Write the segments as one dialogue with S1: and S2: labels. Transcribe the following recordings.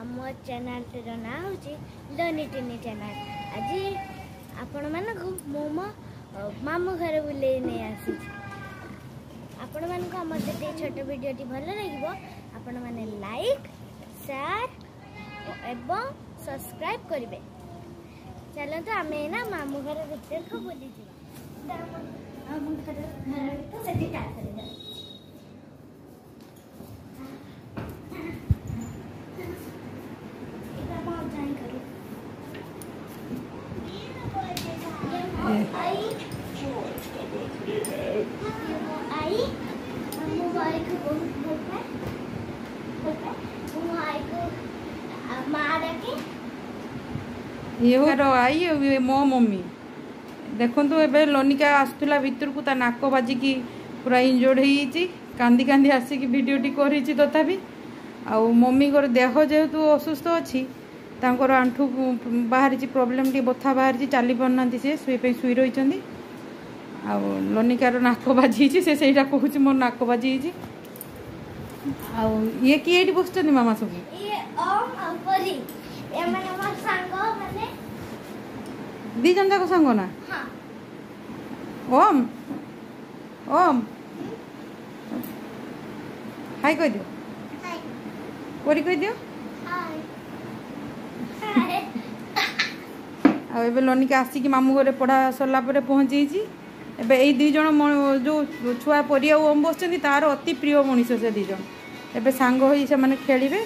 S1: आम चैनल ना हूँ लोनी टिनी चैनल। आज आपण मानक मो मामू घर बुले नहीं आसी आपण मानक आम छोट वीडियोटी भल लगे आपण मैंने लाइक शेयर एवं सब्सक्राइब करेंगे। चलते आम ना मामू घर भीतर को बुली मामू घर तो से
S2: ये आई मो मम्मी देखु ए लोनिका आसला भितर को नाक बाजिकी पूरा इंजोर्ड हो कांदी कांदी आसिक भिडटी कर तथापि आउ मम्मी को देह जेहेतु असुस्थ अच्छी आंठू बाहरी प्रोब्लेम टी बथा बाहरी चली पारना सी शुई रही लोनिकार नाक बाजी से कहूँ मोर नाक बाजी ये किए बस मामा सब दी जन जाक सांग ना ओम ओम हाय कह दियो कोरी कह दियो आबे लोनिका आसिक मामू घरे पढ़ा सरला पहुँची एबे ए दुई जन जो छुआ परिया ओम बस तार अति प्रिय मनीष से दुई जन एबे सांग होई से माने खेलिबे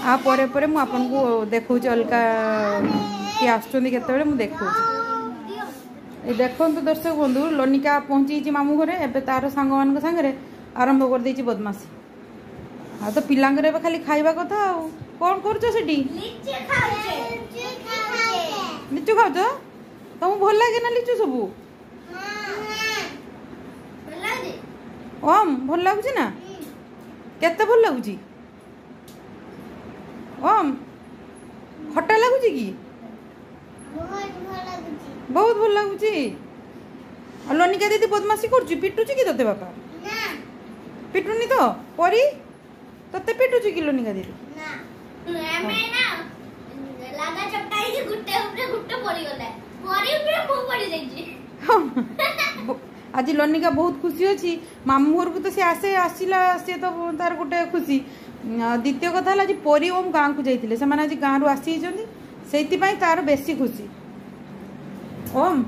S2: आ परे परे मु आपन को देखौ अलका कि आसुचंदी केतेबेले मु देखौ ए देखंतु दर्शक बंधु लोनिका पहुँची मामू घरे एबे तार सांग मान संगे आरंभ कर देछि बदमाशी आ तो पिलांगरे खाली खाइबा कथा आ कोन करछो सेठी लिचु खाऊ तुमको भल लगे ना लिचु सब ओम भल लगुच ना केते भल लगुच ओम खट्टा लगुच कि बहुत भल लगुच लोनिका दीदी बदमाशी कर पिटुची कि तोते बापा पिटुनी तो परी तोते पिटुची कि लोनिका दीदी आज लोनिका बहुत खुशी अच्छी मामू घर को तो सी आसे आसला सी तो तार गोटे खुशी द्वितीय कथा आज परी ओम गाँव को जाइए से आज गाँव रु आसी से तार बेसी खुशी ओम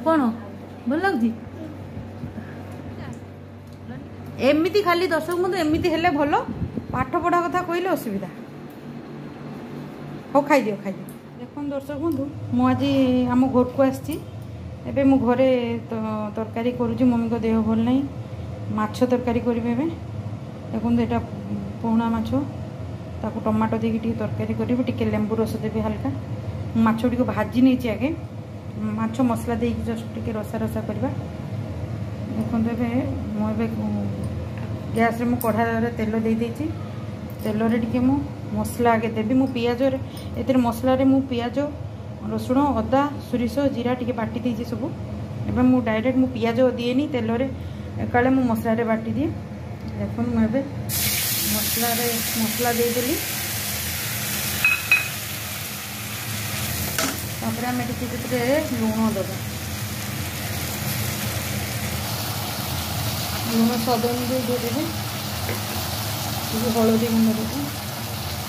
S2: कौन भल लगुच एमती खाली दर्शक बंधु एमती हेले भल पाठ पढ़ा कथा कहले असुविधा हो खाई दियो देखो दर्शक बंधु मुझे आम घर को आसी एबे मु घरे तरकारी करुँची मम्मी को देह भल नहीं माछ तरकारी करें देखो यहाँ पहुना माछ ताको टमाटो देकी तरकारी करी टी लेंबू रस देवी हल्का माछ टी भाजी नहीं आगे माछ मसला देकी जस्ट टी रसा रसा करवा देखो मुझे गैस रे मु कढ़ा तेल दे देती तेल रे टी मु मसला आगे देवी मु पियाज ए मसला रे मु पियाज रसुण अदा सोरिष जीरा टी बाटी देती सब एवं मु डायरेक्ट मु पियाज दिएनी तेल रे काले मु मसला रे बाटी दिए देखो मुझे मसला देदेली तापर आम लुण दबा लुण स्वाद देदेवी हलदी गुंड देवे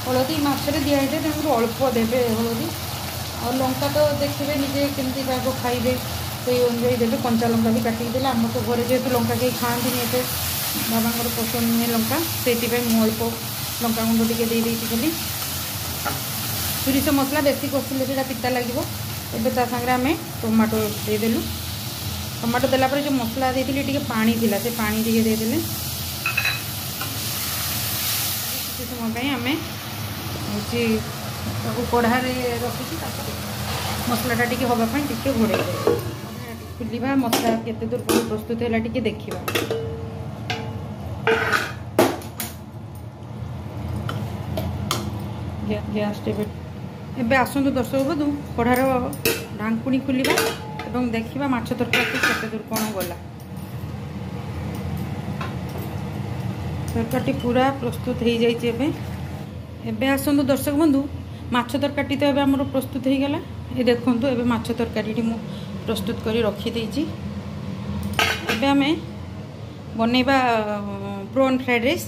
S2: हलदी मछरे दिखाई तेणु अल्प देवे हलदी और लंका तो देखिए निजे केमती भाग खाइबे से अनुजाई देवे कंचा लंका भी काटिक देले आम तो घरे जेहेतु लंका कहीं खाती एते बाबा पसंद नुहे लंका से अल्प लंका गुंड टी दे खाली सोरिष मसला बेसी कषिले से पिता लगे एवं सागर आम टमाटो देदेलु टमाटो देला जो मसला देती टे पानी थिला से पानी टे देदेले किसी समय आम हूँ कढ़ा रखी मसलाटा टी हाँपाई टे घोड़े खुलवा मसला केते दूर प्रस्तुत है टे देखा गैस एबे आसतु दर्शक बंधु कढ़ार ढांकुणी खुलवा और देखा माछ तरकारी केते दूर कौन गला तरकारी पूरा प्रस्तुत हो जाए एबे आसतु दर्शक बंधु माछ तरकारी तो एबे प्रस्तुत हो गला। ये देखो एबे माछ तरकारी मु प्रस्तुत कर रखीदे। एबे आमे बनैबा प्रॉन फ्राइड राइस।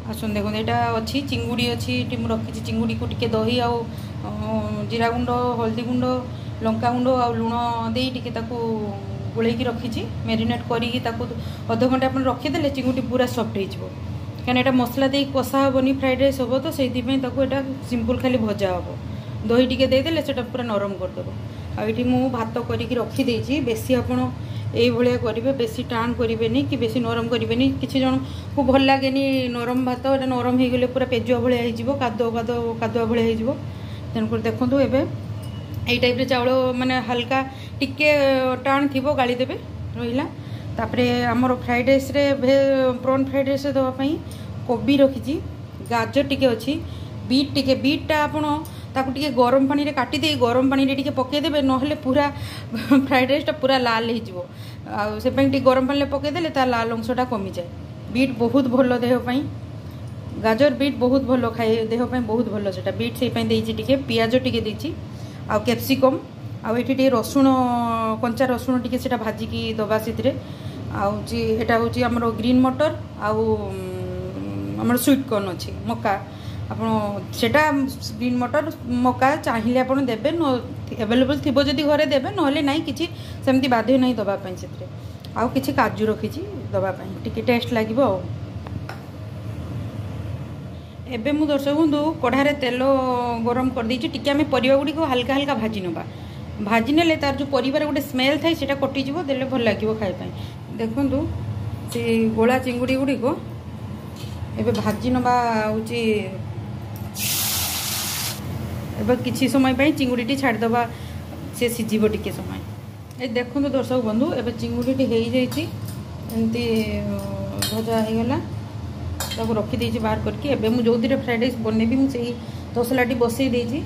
S2: आसन देखो यहाँ अच्छी चिंगुड़ी अच्छी रखी चिंगुड़ी को टिके दही आ जीरा गुंड हल्दी गुंड लंका गुंड आ लुण दे गोल रखी मैरिनेट करके अध घंटे आप रखीदे चिंगुड़ी पूरा सफ्ट हो कहीं यहाँ मसला दे कषा हेनी फ्राइड राइस हम तो से सिंपल खाली भजा हम दही टिके देदेले से पूरा नरम करदेव। आईटी मु भात करके रखीदे बेसी आपण ये करेंगे बेसी टाण करेंगे कि बेसी नरम करेंगे किसी जन को भल लगे नरम भात ये नरम हो गले पूरा पेजुआ भाया हो कादुआ भाया हो तेणुक देखो एवं यही टाइप चाउल माने हल्का टिके टाण थी गाड़ीदेवे रहा। तापर आमर fried rice prawn fried rice देवाई कोबी रखी गाजर टिके अच्छी बीटा आपण ताकू टिके गरम पानी रे काटी दे गरम पानी रे टिके पकेदेबे नहले पूरा फ्राइड राइस पूरा लाल हो से टिके गरम पानी पकेदेले ता लाल अंशटा कमी जाए। बीट बहुत भल देहपाई गाजर बीट बहुत भल खाए देहपाई बहुत भल से बीट से टिके पियाज टिके देछि आ कैप्सिकम आठी रसुण कंचा रसुण टिके सेटा भाजिकी दबा से आटा हूँ आमर ग्रीन मटर आमर स्वीट कॉर्न अच्छी मका आप ग्रीन मटर मका चाहिए आप देवे एवेलेबल थी जदि घरे देवे ना ना कि सेमती बाध्य नहीं दवापाई से आउ कि काजू रखी दवापाई टिके टेस्ट लगे। एबे मु दर्शक बंधु कढ़ारे तेल गरम कर देछि टिके आमे परिबा गुडी को हल्का हल्का भाजी नबा भाजी नेले तार जो परिबार गोटे स्मेल थाए सेटा कटि जिवो देले भल लागिवो खाइ पई। देखंतु से गोला चिंगुडी गुडी को एबे भाजी नबा होछि एबे किछि समय पई चिंगुडीटी छाड़ दबा से सिजिबो टिके समय। ए देखंतु दर्शक बंधु एबे चिंगुडीटी हेइ जाइछि एंती भजा हे गला ताको रखी देछि बाहर करके। एबे मु जोदिरे फ्राइड राइस बनेबी मु सेही तसलाटी बसई देछि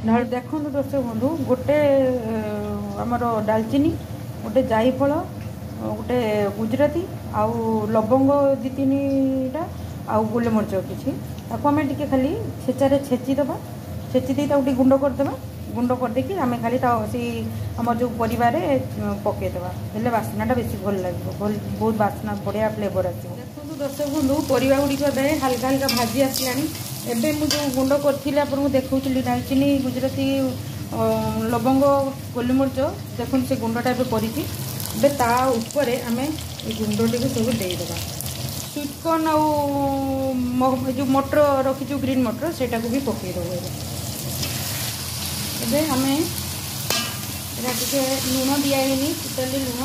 S2: ना। देखो दर्शक बंधु गोटे आमर डालचीनी गोटे जायफल गोटे गुजराती आउ लवंग दी तीनटा आउ गोलमरिच किसी आम टे खाली छेचारे छेचीदबा छेची दे गुंड करदे गुंड करदेकि आम खाली सी आम जो परिवार पकईदबा हेल्ले बास्नाटा बेसी भल लगे बहुत बास्ना बढ़िया फ्लेवर आस। देखो दर्शक बंधु परिवा गुड़िक हल्का हल्का भाजी आसला एबे मु जो गुंड करथिले आपन देखौथिली दालचीनी गुजराती लवंग गोलमरिच देखो से गुंडटा एबे परिछि एबे ता ऊपर आमे ए गुंडटी को सब दे देबा स्वीट कॉर्न आ जो मटर रखी जो ग्रीन मटर सेटा को भी पकई देबो। एबे आमे एरा टिके लूण दियाहेनी टोटली लूण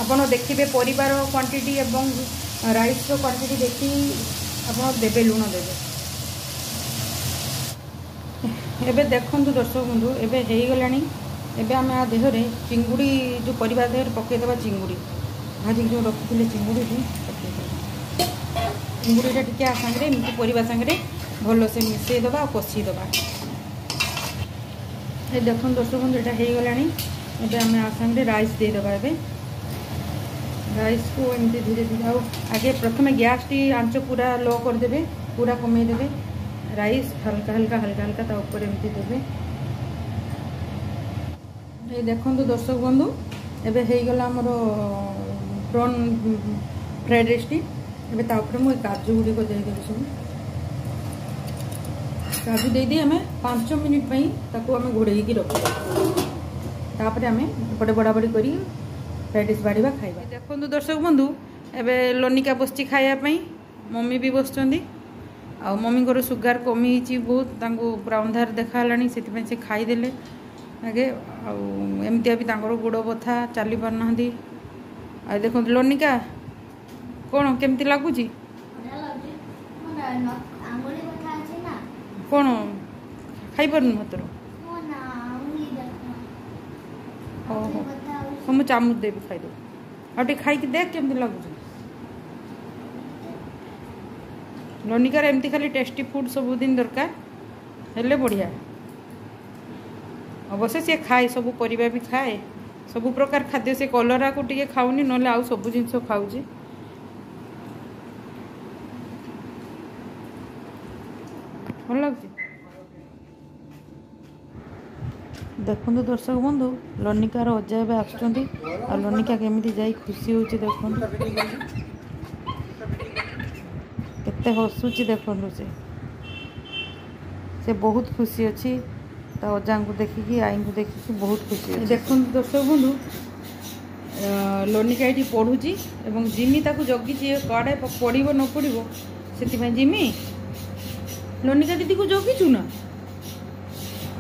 S2: आपन देखिबे परिवार क्वांटिटी एवं राइस रो क्वांटिटी देखि आपन देबे लूण देबे। एबे देखंतु दर्शक बंधु एबे हेई गलानी एबे आमे आ देहरे चिंगुड़ी जो परिवार देहरे पकई देबा चिंगुड़ी भाजी जो रखिथिले चिंगुड़ी पकई देबा चिंगुड़ीटा टिके आ संगे एमती परिवार संगे भल से मिसई देबा कषी देबा। ए देखंतु दर्शक बंधु एटा हेई गलानी एबे आमे आ संगे राइस दे देबा। एबे राइस को एमती धीरे धीरे आगे प्रथमे गैस टी आंच पूरा लो कर देबे पूरा कमे देबे राइस हल्का हल्का हल्का हल्का ता ऊपर एमती देबे। ये देखंतु दर्शक बंधु एबे हेई गला हमर प्रॉन फ्राइड राइस टी एबे ता ऊपर मु काजू गुडी को दे देबे सब काजू दे दी हमें 5 मिनिट पई ताको हमें घोड़े की रख तापर हमें बड़े बड़ा बड़ी करी फ्राइड राइस बाड़ीबा खाइबा। देखंतु दर्शक बंधु एबे लोनिका बसची खाया पई मम्मी भी बसचंदी आ मम्मी को सुगार कमी बहुत पूरा अंधार देखाला से खाईदे आगे आमती भी गोड़ बथा चली पारना आ देखो लोनिका कौन केमती लगुच कौन खाई पार तोर ओहो मुझे चामच देवी खाईदे आटे खाई देख केमती लगुच लोनिकार एमती खाली टेस्टी फूड सब दिन दरकार हेले बढ़िया अवश्य सी खाए सब परिबा भी खाए सब प्रकार खाद्य से कलरा को टिके खाऊनी नले आउ सब जिनस खाऊची। भल लगे देखो दर्शक बंधु लनिकार अजा ए आसुँच लनिका केमी जा खुशी हो देखो केते हसुची देखो से बहुत खुशी अच्छी अजा को देखिकी आई को देखिकी बहुत खुशी देखो दर्शक बंधु लनिका ये पढ़ुची जिमी ताकू जगी कड़े पढ़ो न पढ़ो से जिमी लनिका दीदी को जगिचु ना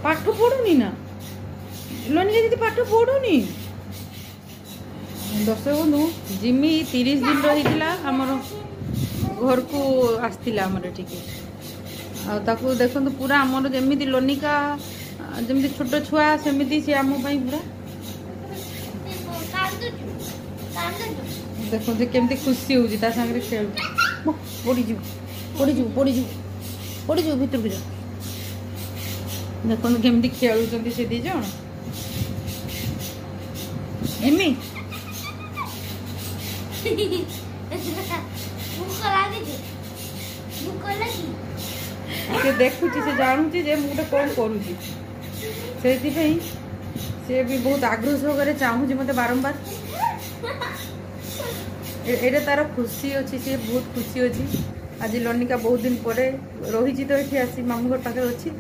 S2: पाठ पढ़ुनी ना लनिका दीदी पाठ पढ़ुनी दर्शक बंधु जिमी 30 दिन रही आमर घर को आसला आमर ठीक देखो पूरा आमर जमी लनिका जमी छोट छुआ सेमती सी आम पूरा देखो केमती खुशी होगी खेल पड़ी भीतर को जा देखो केमती खेलुंट से दी जन एमी से देखुची से जानूची जे मुझे कौन करुची से भी बहुत आग्रह सहकारे चाहूँ मत बारंबार ये तार खुशी अच्छी सी बहुत खुशी अच्छी आज लनिका बहुत दिन पर रही तो ये आसी मामू घर पाखे अच्छी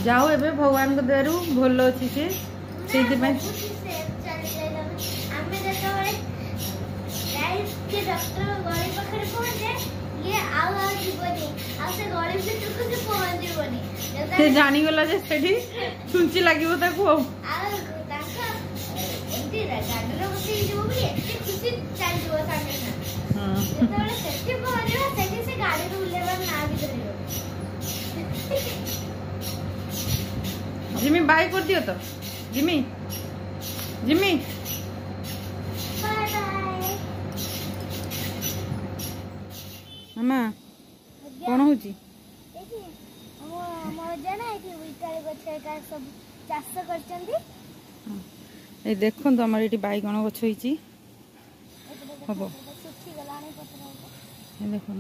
S2: जाओ एबे भगवान को दयारू भल अच्छी से जानीगला छुंची लगे जिमी बाय कर दियो तो जिमी जिमी मामा कौन हो देखो तो आम ये बैगण गछ हम देखो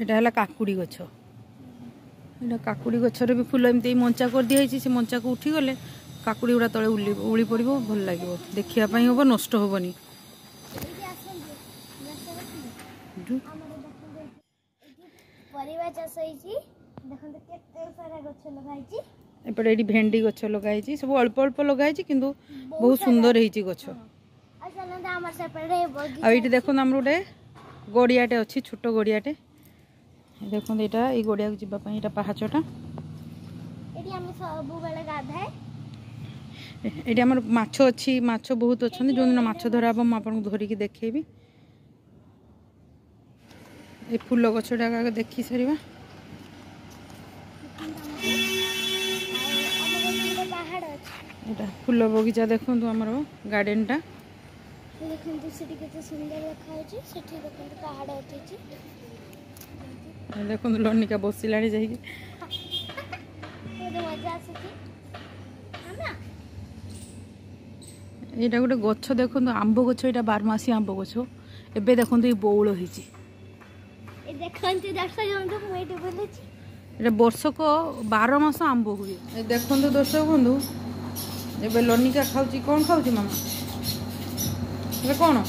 S2: यहाँ काकुड़ी गछ यहाँ काकुड़ी गचर भी फुल एमती मंचा कर दिखाई से मंचा को उठी गले काकुड़ी गुड़ा तले उड़ी पड़ भल लगे देखापी हम नष्ट हेनी एपटे ये भेंडी गछ लगाई सब अल्प अल्प लगाई कि बहुत सुंदर है गछ आईटी देखो आम गोटे गड़ियाटे अच्छी छोट गड़ियाटे देखो यहाँ ये गड़िया को जीवाई यहाँ पहाचटा ये आम माछ अच्छी माछ बहुत अच्छा जो दिन माछ धरा हम आपको धरिकी देखेबी ये फूल गछटा देखी सारा यहाँ फूल बगीचा देखो आमर गार्डन टा देखो लनिका बसिला यहाँ गोटे गछ देखो आंब गछ यहाँ बारमासी आंब गछ एबे देखो ये बौल होती वर्षक 12 मास आंब हुए देखो दर्शक बंधु ए लनिका खाऊँ कौन खाऊँ मामा ये कौन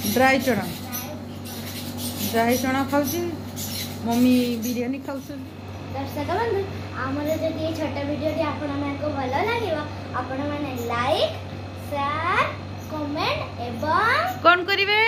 S2: ड्राई चना खाऊँ मम्मी बिरयानी खाऊ
S1: दर्शक बंधु आमर जब ये छोटा वीडियो आपको भल लगे आपण मैंने लाइक शेयर कमेंट एवं
S2: कौन करेंगे